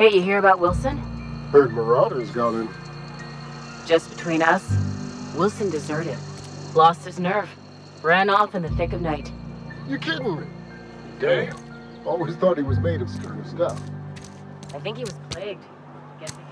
Hey, you hear about Wilson? Heard Marauders got in. Just between us, Wilson deserted. Lost his nerve. Ran off in the thick of night. You kidding me? Damn. Always thought he was made of sterner stuff. I think he was plagued. Guessing.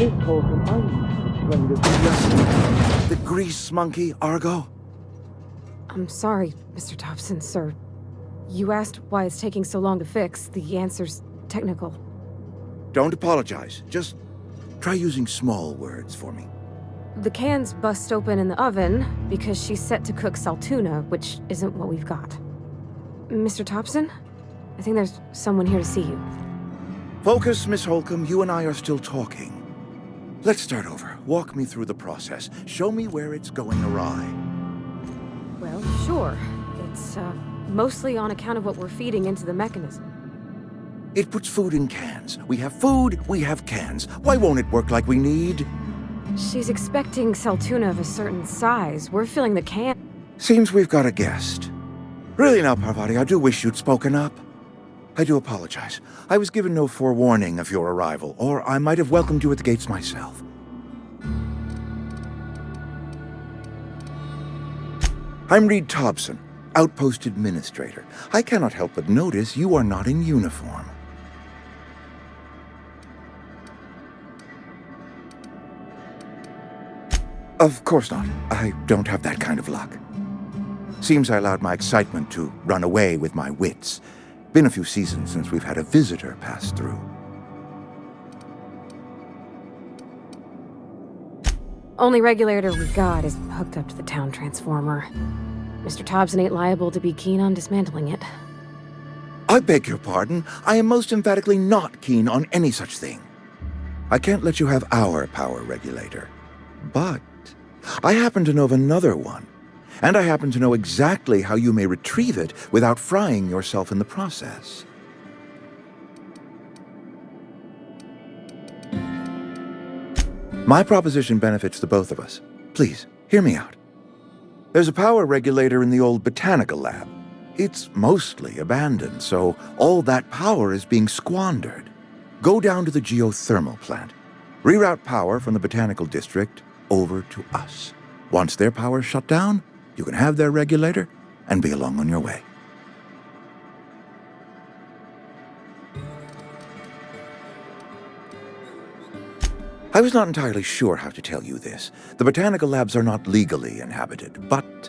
Miss Holcomb, are you trying to suggest The grease monkey, Argo? I'm sorry, Mr. Thompson, sir. You asked why it's taking so long to fix. The answer's technical. Don't apologize. Just try using small words for me. The can's bust open in the oven because she's set to cook saltuna, which isn't what we've got. Mr. Thompson? I think there's someone here to see you. Focus, Miss Holcomb. You and I are still talking. Let's start over. Walk me through the process. Show me where it's going awry. Well, sure. It's, mostly on account of what we're feeding into the mechanism. It puts food in cans. We have food, we have cans. Why won't it work like we need? She's expecting saltuna of a certain size. We're filling the can. Seems we've got a guest. Really now, Parvati, I do wish you'd spoken up. I do apologize. I was given no forewarning of your arrival, or I might have welcomed you at the gates myself. I'm Reed Thompson, Outpost Administrator. I cannot help but notice you are not in uniform. Of course not. I don't have that kind of luck. Seems I allowed my excitement to run away with my wits. Been a few seasons since we've had a visitor pass through. Only regulator we got is hooked up to the town transformer. Mr. Thompson ain't liable to be keen on dismantling it. I beg your pardon. I am most emphatically not keen on any such thing. I can't let you have our power regulator. But I happen to know of another one. And I happen to know exactly how you may retrieve it without frying yourself in the process. My proposition benefits the both of us. Please, hear me out. There's a power regulator in the old botanical lab. It's mostly abandoned, so all that power is being squandered. Go down to the geothermal plant. Reroute power from the botanical district over to us. Once their power's shut down, you can have their regulator and be along on your way. I was not entirely sure how to tell you this. The botanical labs are not legally inhabited, but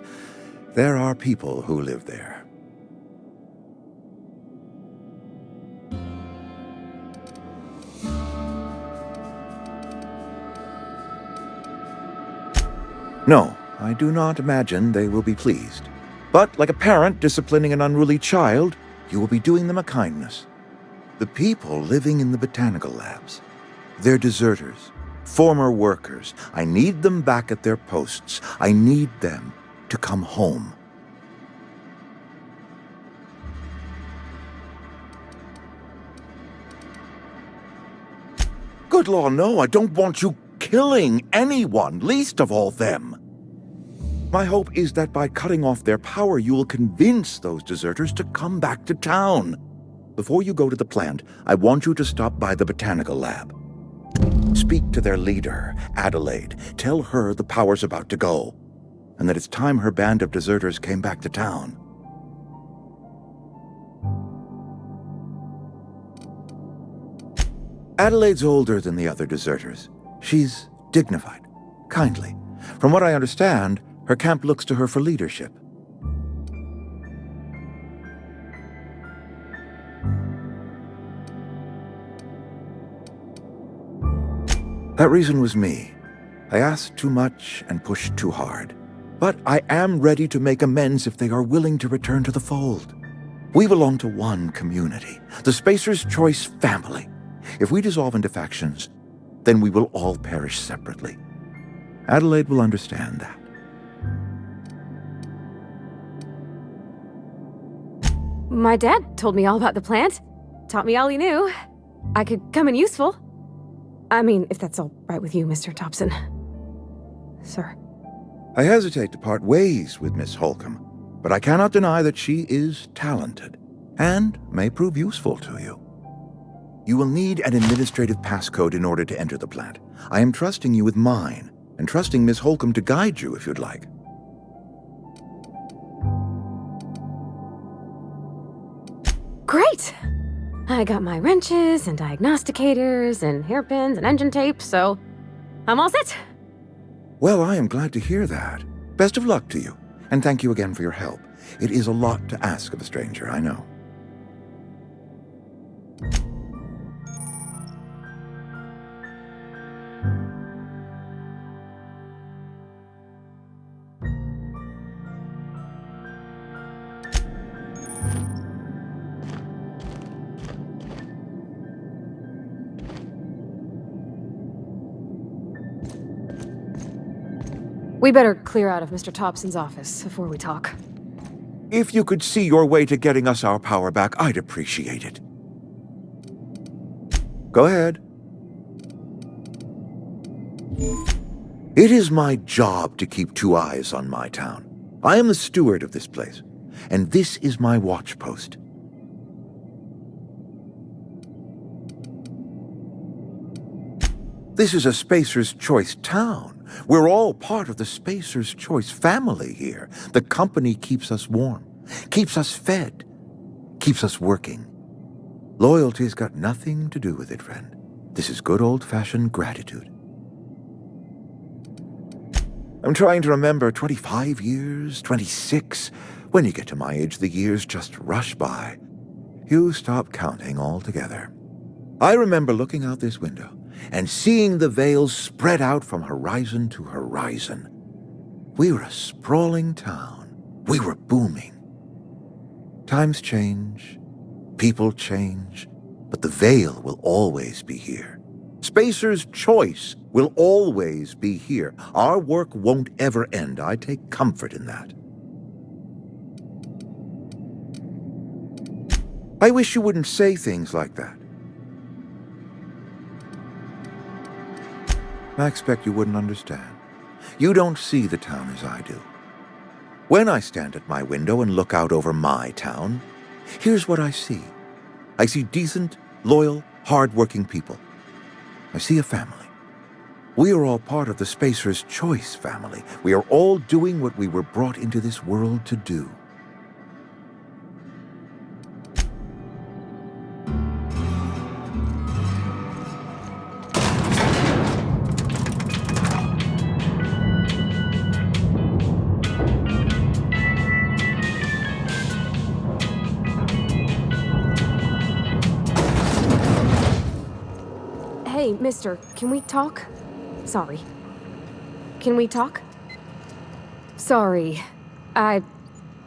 there are people who live there. No, I do not imagine they will be pleased. But like a parent disciplining an unruly child, you will be doing them a kindness. The people living in the botanical labs, they're deserters, former workers. I need them back at their posts. I need them to come home. Good law, no, I don't want you killing anyone, least of all them. My hope is that by cutting off their power, you will convince those deserters to come back to town. Before you go to the plant, I want you to stop by the botanical lab. Speak to their leader, Adelaide. Tell her the power's about to go, and that it's time her band of deserters came back to town. Adelaide's older than the other deserters. She's dignified, kindly. From what I understand, her camp looks to her for leadership. That reason was me. I asked too much and pushed too hard. But I am ready to make amends if they are willing to return to the fold. We belong to one community, the Spacer's Choice family. If we dissolve into factions, then we will all perish separately. Adelaide will understand that. My dad told me all about the plant. Taught me all he knew. I could come in useful. I mean, if that's all right with you, Mr. Thompson. Sir. I hesitate to part ways with Miss Holcomb, but I cannot deny that she is talented and may prove useful to you. You will need an administrative passcode in order to enter the plant. I am trusting you with mine, and trusting Miss Holcomb to guide you if you'd like. Great! I got my wrenches and diagnosticators and hairpins and engine tape, so I'm all set. Well, I am glad to hear that. Best of luck to you, and thank you again for your help. It is a lot to ask of a stranger, I know. We better clear out of Mr. Thompson's office before we talk. If you could see your way to getting us our power back, I'd appreciate it. Go ahead. It is my job to keep two eyes on my town. I am the steward of this place, and this is my watch post. This is a Spacer's Choice town. We're all part of the Spacer's Choice family here. The company keeps us warm, keeps us fed, keeps us working. Loyalty's got nothing to do with it, friend. This is good old-fashioned gratitude. I'm trying to remember 25 years, 26. When you get to my age, the years just rush by. You stop counting altogether. I remember looking out this window and seeing the veils spread out from horizon to horizon. We were a sprawling town. We were booming. Times change, people change, but the veil will always be here. Spacer's Choice will always be here. Our work won't ever end. I take comfort in that. I wish you wouldn't say things like that. I expect you wouldn't understand. You don't see the town as I do. When I stand at my window and look out over my town, here's what I see. I see decent, loyal, hard-working people. I see a family. We are all part of the Spacer's Choice family. We are all doing what we were brought into this world to do. Hey, mister, can we talk? Sorry. Can we talk? Sorry.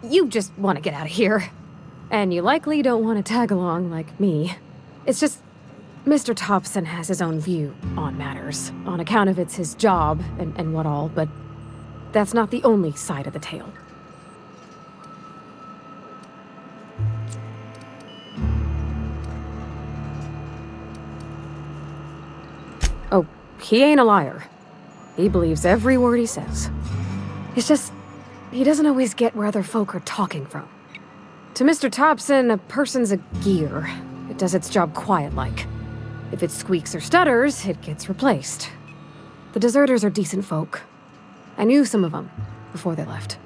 You just want to get out of here. And you likely don't want to tag along like me. It's just, Mr. Thompson has his own view on matters, on account of it's his job and what all, but that's not the only side of the tale. Oh, he ain't a liar. He believes every word he says. It's just, he doesn't always get where other folk are talking from. To Mr. Thompson, a person's a gear. It does its job quiet-like. If it squeaks or stutters, it gets replaced. The deserters are decent folk. I knew some of them before they left.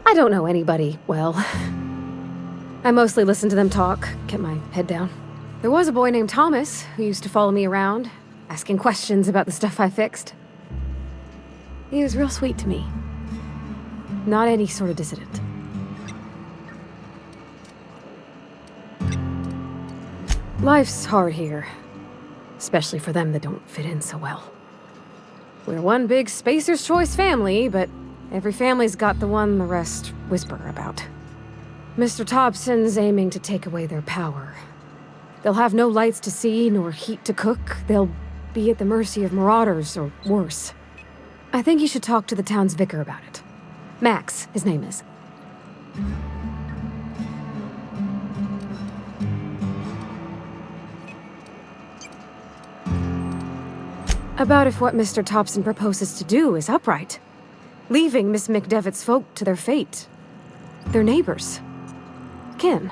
I don't know anybody well. I mostly listen to them talk, kept my head down. There was a boy named Thomas who used to follow me around, asking questions about the stuff I fixed. He was real sweet to me. Not any sort of dissident. Life's hard here, especially for them that don't fit in so well. We're one big Spacer's Choice family, but every family's got the one the rest whisper about. Mr. Thompson's aiming to take away their power. They'll have no lights to see, nor heat to cook. They'll be at the mercy of marauders, or worse. I think you should talk to the town's vicar about it. Max, his name is. About if what Mr. Thompson proposes to do is upright. Leaving Miss McDevitt's folk to their fate. They're neighbors. Kin.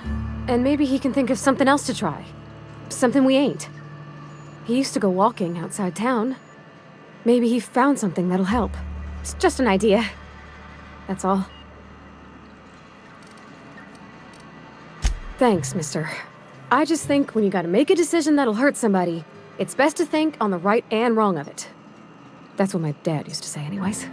And maybe he can think of something else to try. Something we ain't. He used to go walking outside town. Maybe he found something that'll help. It's just an idea. That's all. Thanks, mister. I just think when you gotta make a decision that'll hurt somebody, it's best to think on the right and wrong of it. That's what my dad used to say anyways.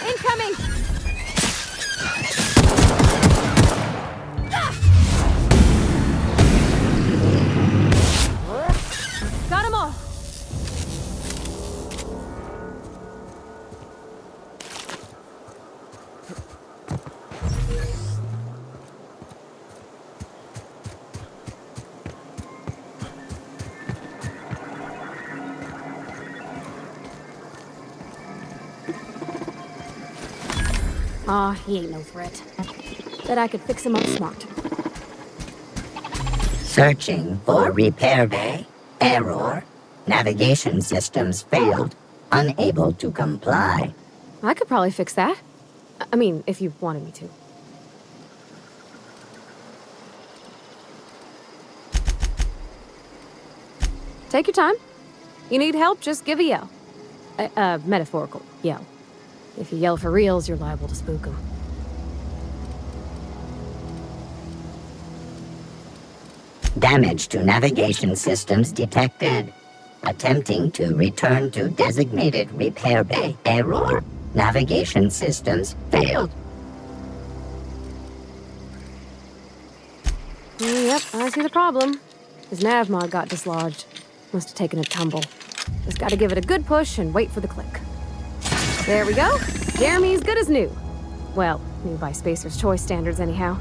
Incoming! Got them all! Aw, he ain't no threat. Bet I could fix him up smart. Searching for repair bay. Error. Navigation systems failed. Unable to comply. I could probably fix that. I mean, if you wanted me to. Take your time. You need help, just give a yell. A metaphorical yell. If you yell for reals, you're liable to spook them. Damage to navigation systems detected. Attempting to return to designated repair bay. Error. Navigation systems failed. see the problem. His nav mod got dislodged. Must have taken a tumble. Just gotta give it a good push and wait for the click. There we go. Jeremy's good as new. Well, new by Spacer's Choice standards anyhow.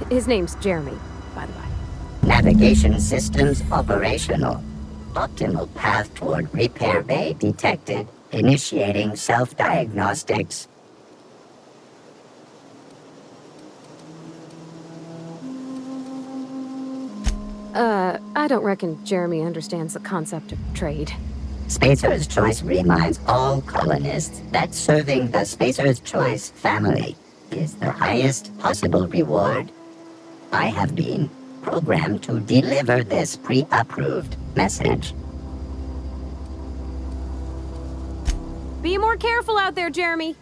His name's Jeremy, by the way. Navigation systems operational. Optimal path toward repair bay detected. Initiating self-diagnostics. I don't reckon Jeremy understands the concept of trade. Spacer's Choice reminds all colonists that serving the Spacer's Choice family is the highest possible reward. I have been programmed to deliver this pre-approved message. Be more careful out there, Jeremy.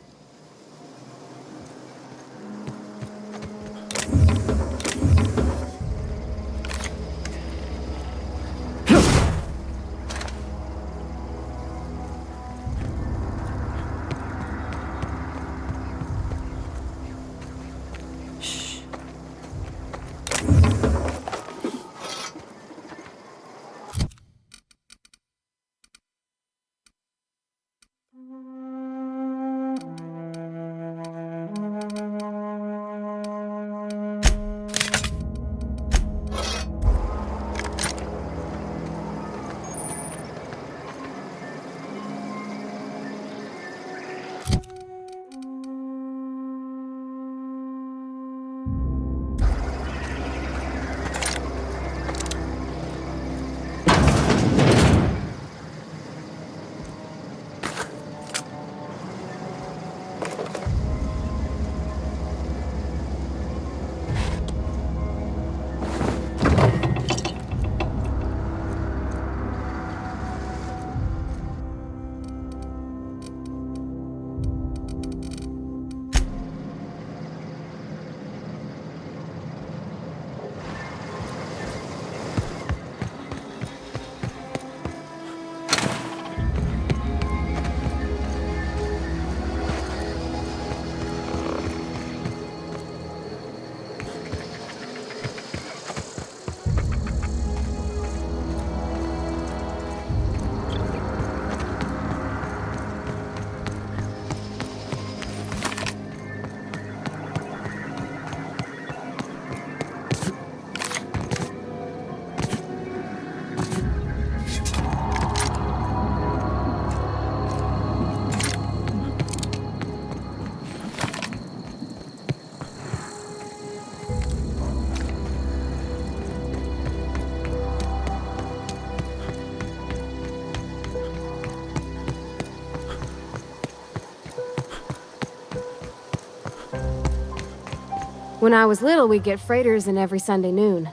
When I was little, we'd get freighters in every Sunday noon.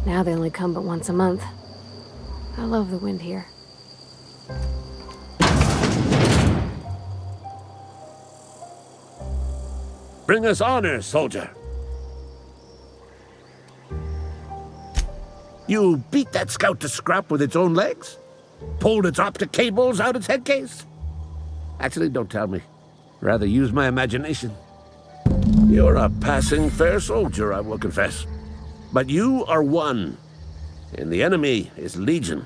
Now they only come but once a month. I love the wind here. Bring us honor, soldier. You beat that scout to scrap with its own legs? Pulled its optic cables out its headcase? Actually, don't tell me. Rather use my imagination. You're a passing fair soldier, I will confess. But you are one, and the enemy is legion.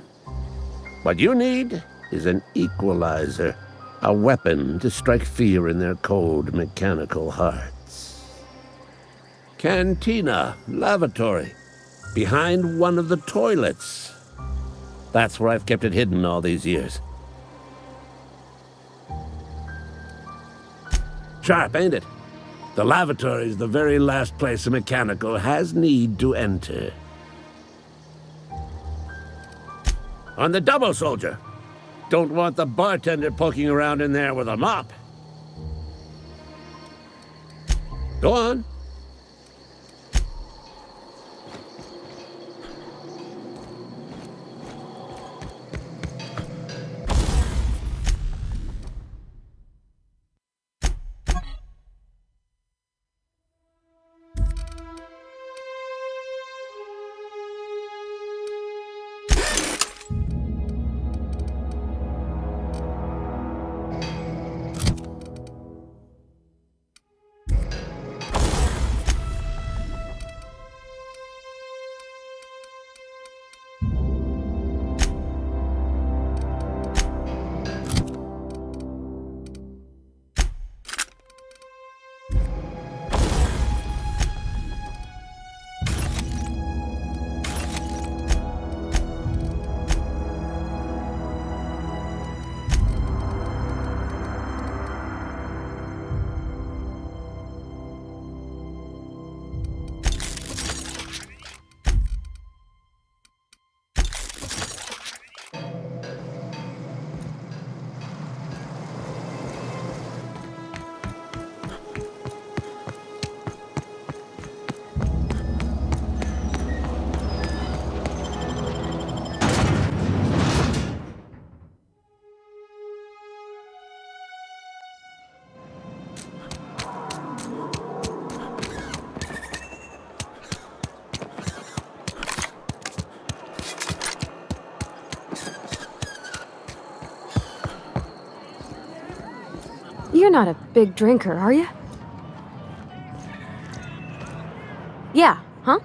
What you need is an equalizer, a weapon to strike fear in their cold, mechanical hearts. Cantina, lavatory, behind one of the toilets. That's where I've kept it hidden all these years. Sharp, ain't it? The lavatory is the very last place a mechanical has need to enter. On the double, soldier. Don't want the bartender poking around in there with a mop. Go on. You're not a big drinker, are you? Yeah, huh?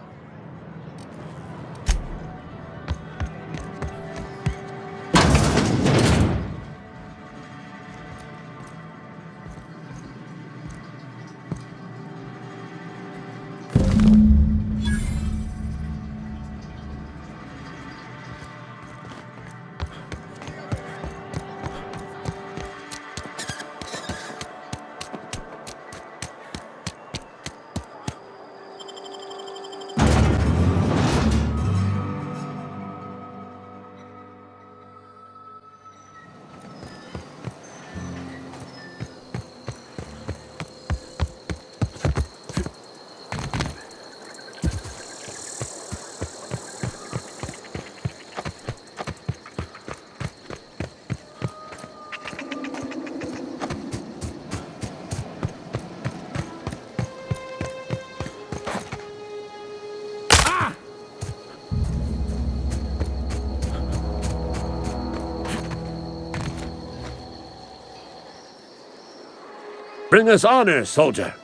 Bring us honor, soldier.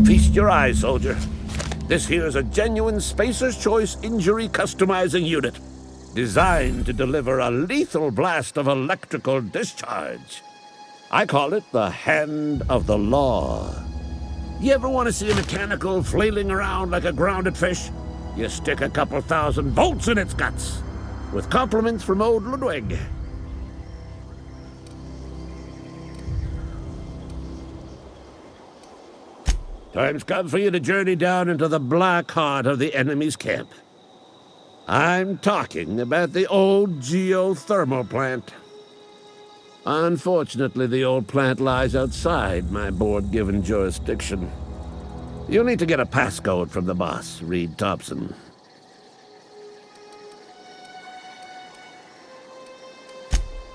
Feast your eyes, soldier. This here's a genuine Spacer's Choice injury customizing unit, designed to deliver a lethal blast of electrical discharge. I call it the Hand of the Law. You ever want to see a mechanical flailing around like a grounded fish? You stick a couple thousand volts in its guts. With compliments from old Ludwig. Time's come for you to journey down into the black heart of the enemy's camp. I'm talking about the old geothermal plant. Unfortunately, the old plant lies outside my board-given jurisdiction. You'll need to get a passcode from the boss, Reed Thompson.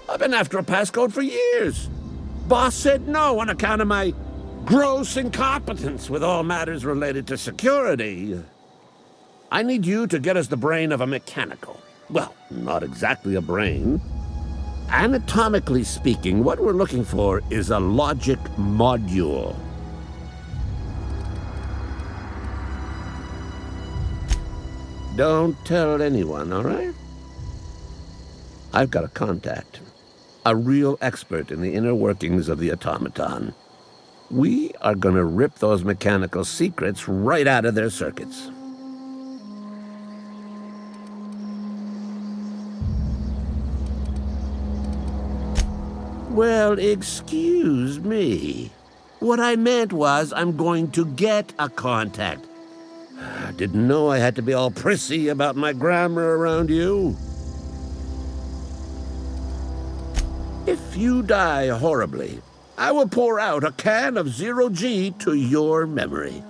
I've been after a passcode for years. Boss said no on account of my gross incompetence with all matters related to security. I need you to get us the brain of a mechanical. Well, not exactly a brain. Anatomically speaking, what we're looking for is a logic module. Don't tell anyone, all right? I've got a contact. A real expert in the inner workings of the automaton. We are going to rip those mechanical secrets right out of their circuits. Well, excuse me. What I meant was I'm going to get a contact. I didn't know I had to be all prissy about my grammar around you. If you die horribly, I will pour out a can of 0G to your memory.